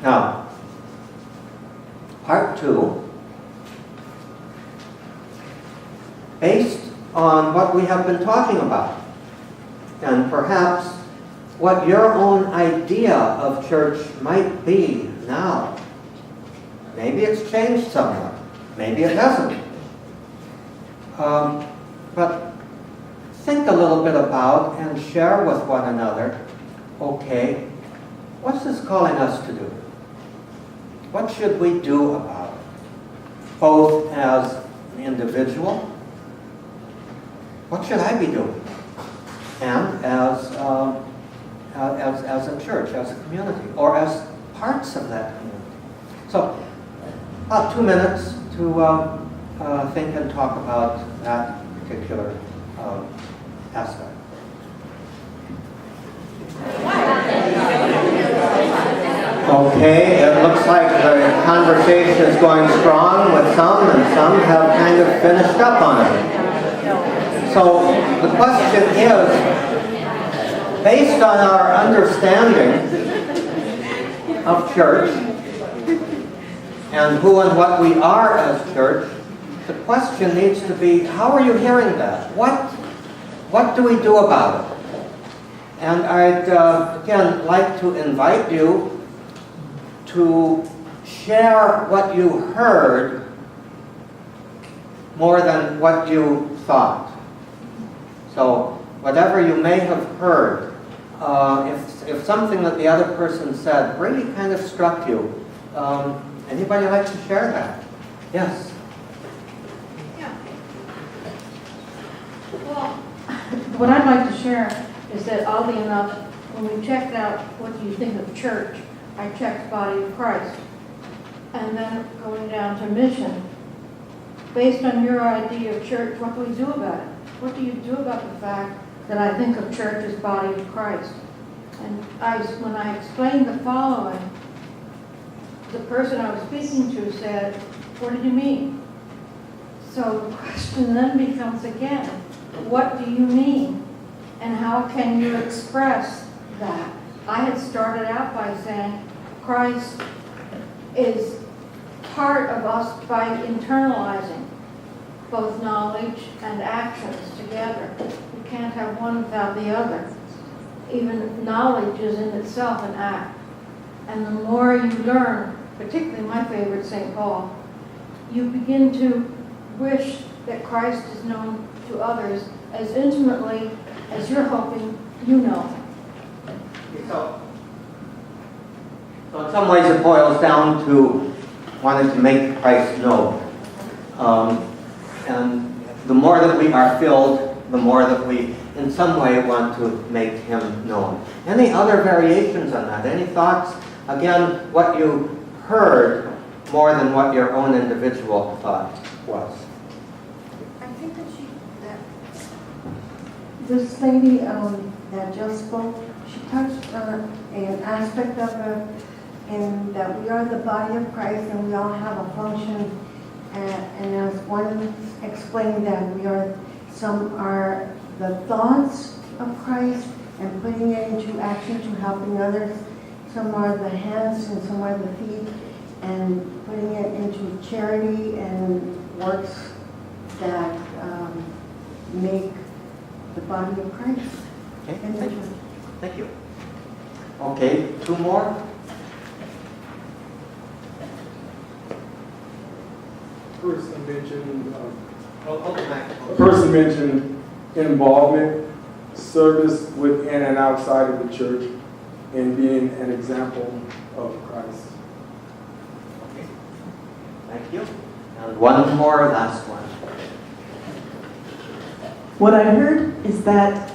Now, part 2, based on what we have been talking about, and perhaps what your own idea of church might be now. Maybe it's changed somewhat. Maybe it hasn't. But think a little bit about and share with one another, okay, what's this calling us to do? What should we do about it? Both as an individual, what should I be doing? And as a church, as a community, or as parts of that community. So, about 2 minutes to think and talk about that particular aspect. Okay, it looks like the conversation is going strong with some, and some have kind of finished up on it. So the question is, based on our understanding of church and who and what we are as church, the question needs to be, how are you hearing that? What do we do about it? And I'd, again, like to invite you to share what you heard more than what you thought. So whatever you may have heard, if something that the other person said really kind of struck you, anybody like to share that? Yes? Yeah. Well, what I'd like to share is that oddly enough, when we checked out what do you think of church, I checked body of Christ. And then going down to mission, based on your idea of church, what do we do about it? What do you do about the fact that I think of church as body of Christ? And when I explained the following, the person I was speaking to said, what did you mean? So the question then becomes again, what do you mean? And how can you express that? I had started out by saying Christ is part of us by internalizing both knowledge and actions together. You can't have one without the other. Even knowledge is in itself an act. And the more you learn, particularly my favorite, St. Paul, you begin to wish that Christ is known to others as intimately as you're hoping you know him. So in some ways it boils down to wanting to make Christ known. And the more that we are filled, the more that we in some way want to make him known. Any other variations on that? Any thoughts? Again, what you heard more than what your own individual thought was. I think that this lady that just spoke, she touched on an aspect of it, and that we are the body of Christ and we all have a function. And as one explained that some are the thoughts of Christ and putting it into action to helping others. Some are the hands and some are the feet, and putting it into charity and works that make the body of Christ. Okay, thank you. Thank you. Okay, 2 more. A person mentioned involvement, service within and outside of the church, and being an example of Christ. Okay. Thank you. And 1 more, last one. What I heard is that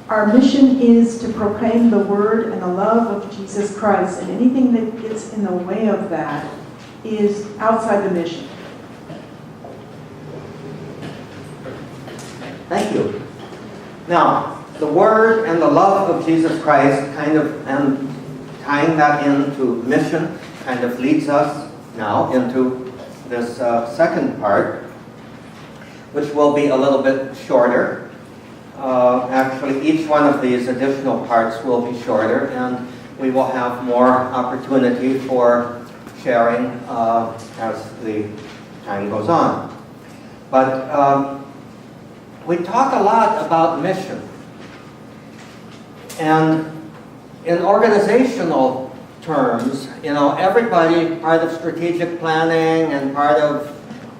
our mission is to proclaim the word and the love of Jesus Christ, and anything that gets in the way of that is outside the mission. Thank you. Now, the word and the love of Jesus Christ and tying that into mission kind of leads us now into this second part, which will be a little bit shorter. Actually, each one of these additional parts will be shorter, and we will have more opportunity for sharing as the time goes on. But we talk a lot about mission. And in organizational terms, everybody, part of strategic planning and part of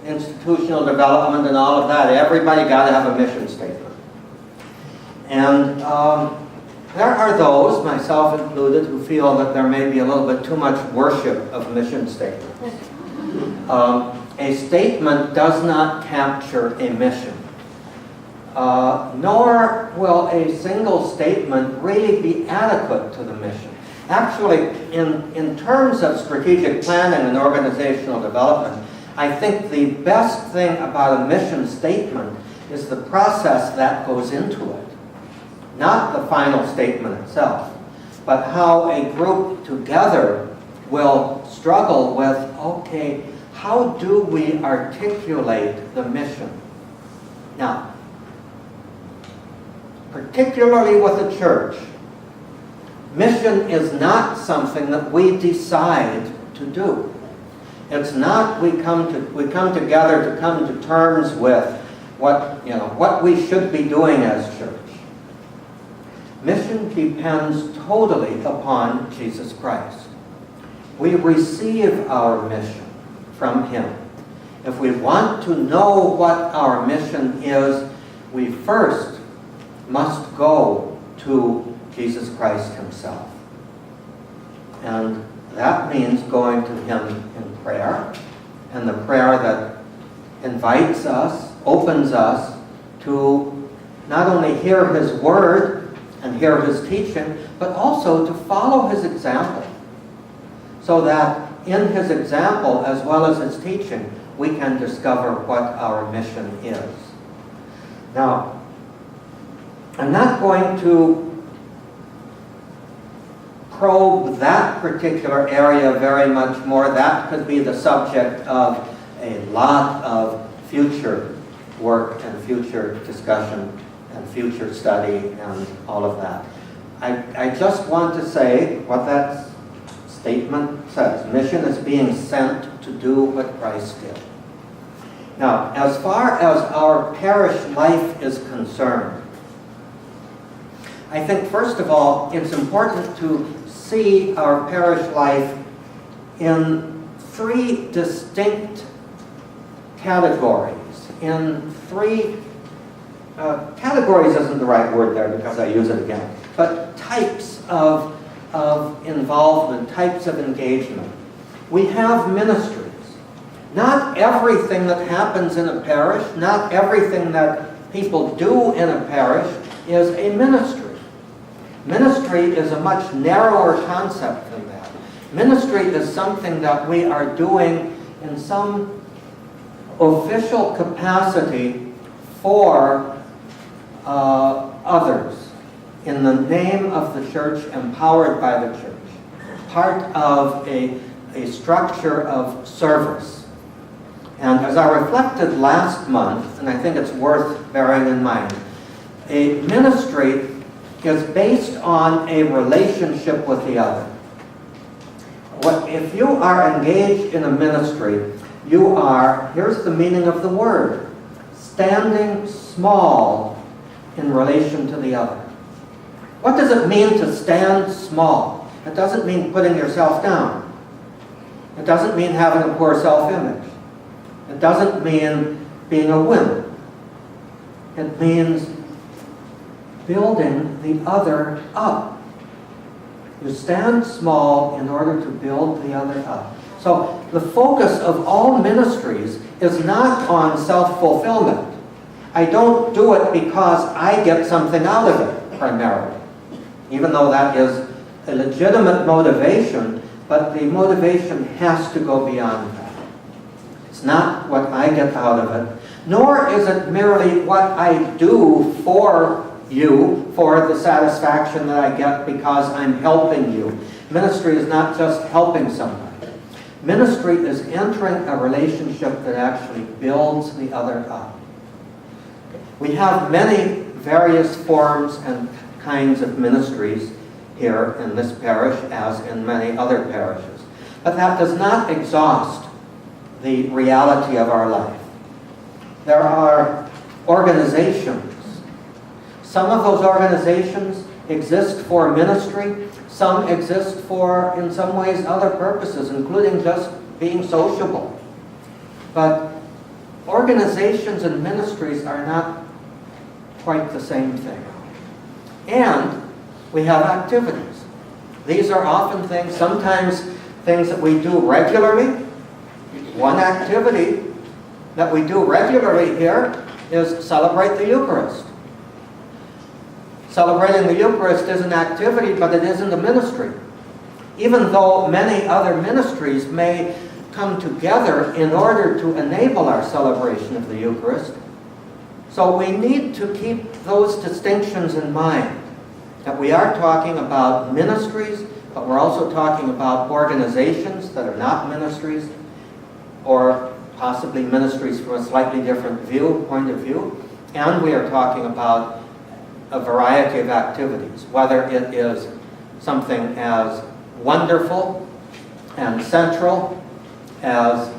institutional development and all of that, everybody got to have a mission statement. And there are those, myself included, who feel that there may be a little bit too much worship of mission statements. A statement does not capture a mission. Nor will a single statement really be adequate to the mission. Actually, in terms of strategic planning and organizational development, I think the best thing about a mission statement is the process that goes into it. Not the final statement itself, but how a group together will struggle with, okay, how do we articulate the mission? Now, particularly with the church, mission is not something that we decide to do. It's not we come together to come to terms with what we should be doing as church. Mission depends totally upon Jesus Christ. We receive our mission from Him. If we want to know what our mission is, we first must go to Jesus Christ Himself. And that means going to Him in prayer, and the prayer that invites us, opens us to not only hear His Word and hear His teaching, but also to follow His example, so that in His example as well as His teaching, we can discover what our mission is. Now, I'm not going to probe that particular area very much more. That could be the subject of a lot of future work and future discussion and future study and all of that. I just want to say what that statement says. Mission is being sent to do what Christ did. Now, as far as our parish life is concerned, I think, first of all, it's important to see our parish life in three distinct categories. In three, categories isn't the right word there because I use it again, but types of involvement, types of engagement. We have ministries. Not everything that happens in a parish, not everything that people do in a parish is a ministry. Ministry is a much narrower concept than that. Ministry is something that we are doing in some official capacity for others, in the name of the church, empowered by the church. Part of a structure of service. And as I reflected last month, and I think it's worth bearing in mind, a ministry is based on a relationship with the other. If you are engaged in a ministry, you are, here's the meaning of the word, standing small in relation to the other. What does it mean to stand small? It doesn't mean putting yourself down. It doesn't mean having a poor self-image. It doesn't mean being a wimp. It means building the other up. You stand small in order to build the other up. So the focus of all ministries is not on self-fulfillment. I don't do it because I get something out of it, primarily. Even though that is a legitimate motivation, but the motivation has to go beyond that. It's not what I get out of it, nor is it merely what I do for you, for the satisfaction that I get because I'm helping you. Ministry is not just helping somebody. Ministry is entering a relationship that actually builds the other up. We have many various forms and kinds of ministries here in this parish as in many other parishes. But that does not exhaust the reality of our life. There are organizations. Some of those organizations exist for ministry. Some exist for, in some ways, other purposes, including just being sociable. But organizations and ministries are not quite the same thing. And we have activities. These are often things, sometimes things that we do regularly. One activity that we do regularly here is celebrate the Eucharist. Celebrating the Eucharist is an activity, but it isn't a ministry. Even though many other ministries may come together in order to enable our celebration of the Eucharist. So we need to keep those distinctions in mind, that we are talking about ministries, but we're also talking about organizations that are not ministries, or possibly ministries from a slightly different point of view, and we are talking about a variety of activities, whether it is something as wonderful and central as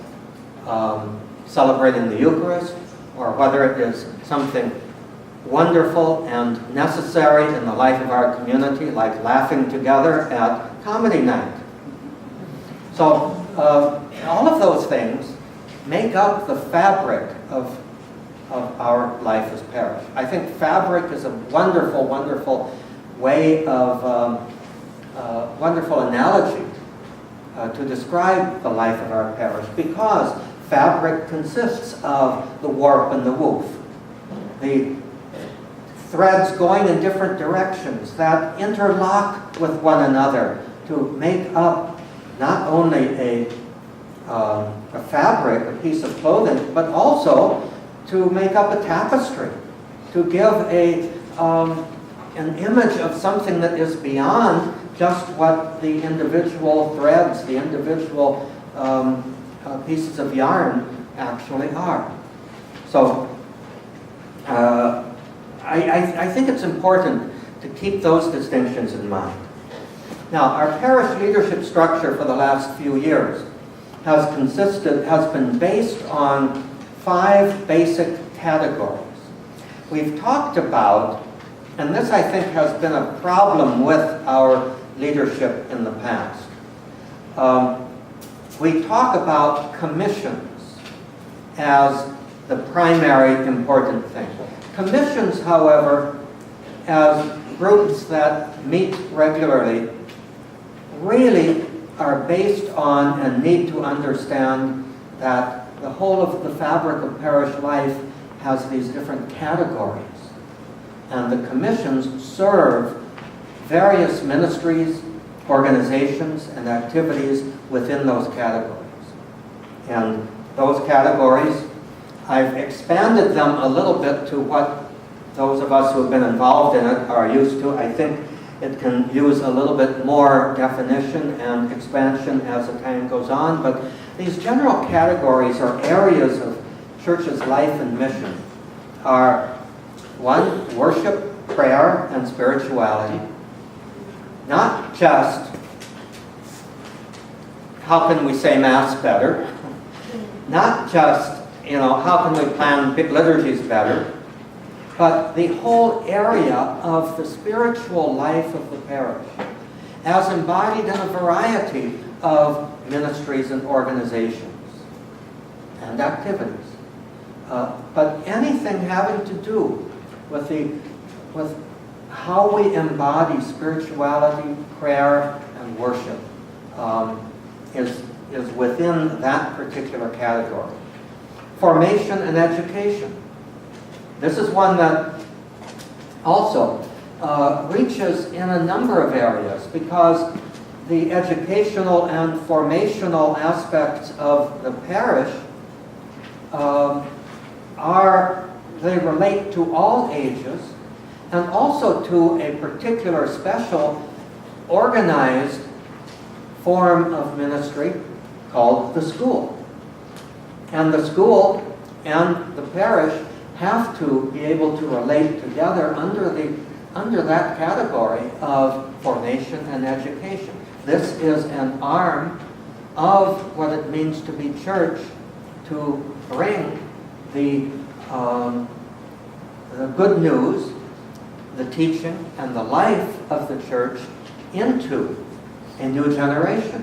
celebrating the Eucharist, or whether it is something wonderful and necessary in the life of our community, like laughing together at comedy night. So all of those things make up the fabric of our life as parish. I think fabric is a wonderful, wonderful way of, wonderful analogy to describe the life of our parish, because fabric consists of the warp and the woof, the threads going in different directions that interlock with one another to make up not only a fabric, a piece of clothing, but also to make up a tapestry, to give an image of something that is beyond just what the individual threads, the individual pieces of yarn actually are. So I think it's important to keep those distinctions in mind. Now, our parish leadership structure for the last few years has been based on 5 basic categories. We've talked about, and this I think has been a problem with our leadership in the past. We talk about commissions as the primary important thing. Commissions, however, as groups that meet regularly, really are based on and need to understand that the whole of the fabric of parish life has these different categories. And the commissions serve various ministries, organizations, and activities within those categories. And those categories, I've expanded them a little bit to what those of us who have been involved in it are used to. I think it can use a little bit more definition and expansion as the time goes on, but these general categories or areas of church's life and mission are 1, worship, prayer, and spirituality. Not just how can we say Mass better, not just, how can we plan liturgies better, but the whole area of the spiritual life of the parish as embodied in a variety of ministries and organizations and activities. But anything having to do with how we embody spirituality, prayer, and worship is within that particular category. Formation and education. This is one that also reaches in a number of areas, because the educational and formational aspects of the parish they relate to all ages, and also to a particular special organized form of ministry called the school. And the school and the parish have to be able to relate together under that category of formation and education. This is an arm of what it means to be church, to bring the good news, the teaching, and the life of the church into a new generation,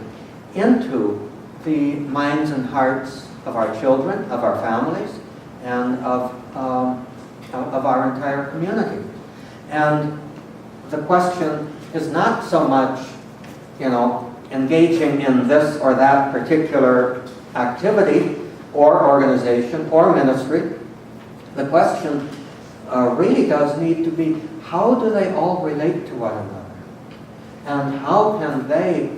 into the minds and hearts of our children, of our families, and of our entire community. And the question is not so much, engaging in this or that particular activity or organization or ministry. The question really does need to be, how do they all relate to one another? And how can they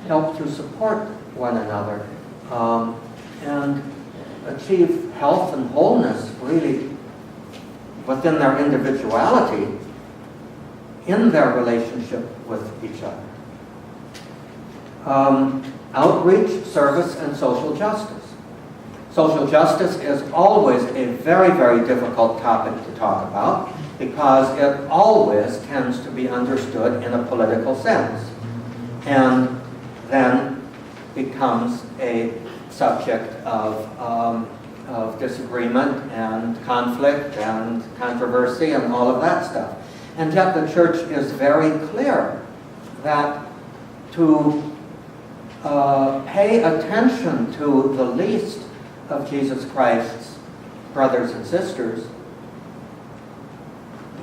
help to support one another and achieve health and wholeness really within their individuality in their relationship with each other? Outreach, service, and social justice. Social justice is always a very, very difficult topic to talk about because it always tends to be understood in a political sense and then becomes a subject of disagreement and conflict and controversy and all of that stuff. And yet the church is very clear that to pay attention to the least of Jesus Christ's brothers and sisters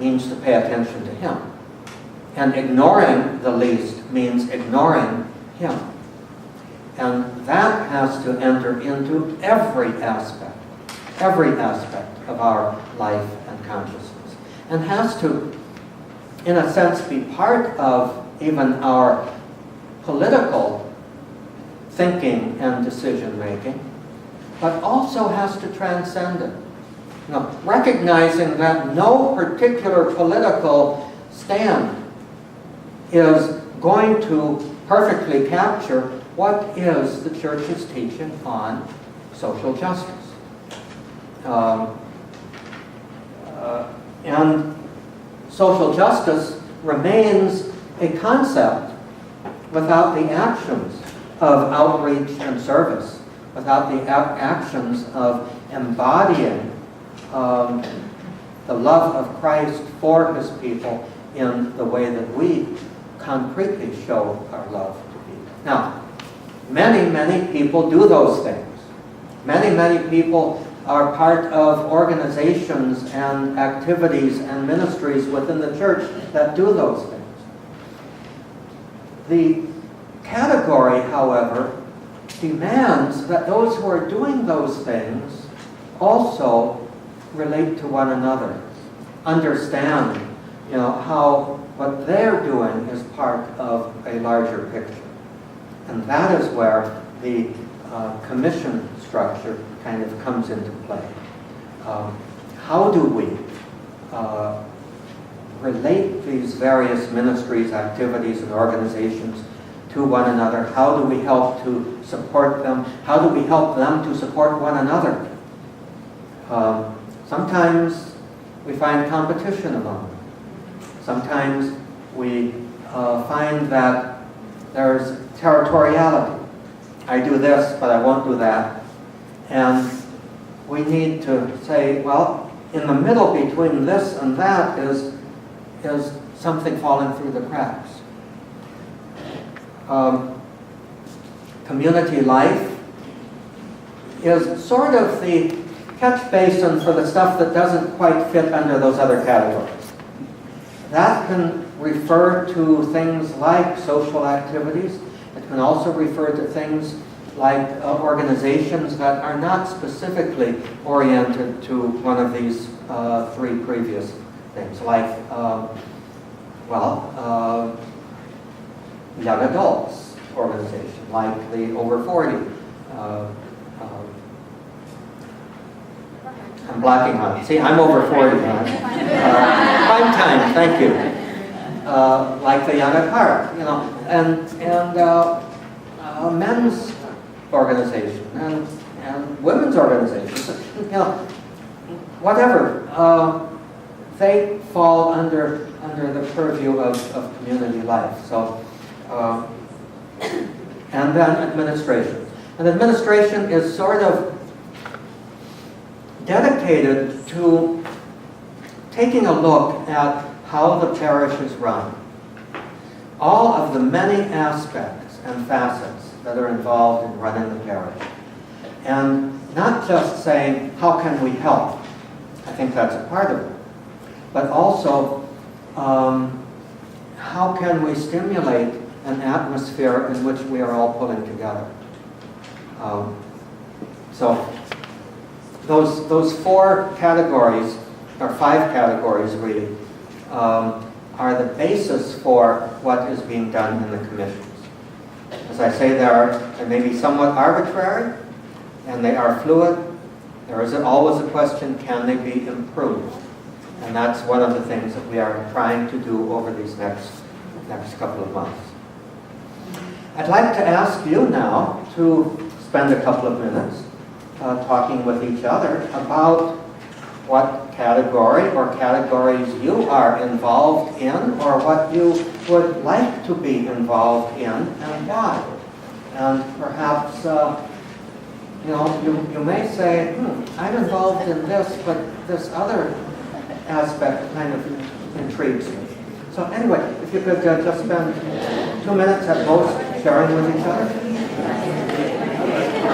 means to pay attention to Him. And ignoring the least means ignoring Him. And that has to enter into every aspect of our life and consciousness. And has to, in a sense, be part of even our political thinking and decision-making, but also has to transcend it. Recognizing that no particular political stand is going to perfectly capture what is the church's teaching on social justice. And social justice remains a concept without the actions of outreach and service, without the actions of embodying the love of Christ for His people in the way that we concretely show our love to people. Now, many, many people do those things. Many, many people are part of organizations and activities and ministries within the church that do those things. The category, however, demands that those who are doing those things also relate to one another, understand, how what they're doing is part of a larger picture. And that is where the commission structure kind of comes into play. How do we relate these various ministries, activities, and organizations to one another? How do we help to support them? How do we help them to support one another? Sometimes we find competition among them. Sometimes we find that there's territoriality. I do this, but I won't do that. And we need to say, well, in the middle between this and that is something falling through the cracks. Community life is sort of the catch basin for the stuff that doesn't quite fit under those other categories. That can refer to things like social activities. It can also refer to things like organizations that are not specifically oriented to one of these three previous things, like, young adults organization, like the over 40. I'm blacking on it. See, I'm over 40. Prime time, thank you. Like the Young at Heart, and men's organization and women's organizations, whatever. They fall under under the purview of community life. So, and then administration. And administration is sort of dedicated to taking a look at how the parish is run. All of the many aspects and facets that are involved in running the parish. And not just saying, how can we help? I think that's a part of it. But also, how can we stimulate an atmosphere in which we are all pulling together? So those 4 categories, or 5 categories really, are the basis for what is being done in the commissions. As I say, they may be somewhat arbitrary, and they are fluid. There is always a question, can they be improved? And that's one of the things that we are trying to do over these next couple of months. I'd like to ask you now to spend a couple of minutes talking with each other about what category or categories you are involved in, or what you would like to be involved in, and why. And perhaps, you may say, I'm involved in this, but this other aspect kind of intrigues me. So anyway, if you could just spend 2 minutes at most sharing with each other.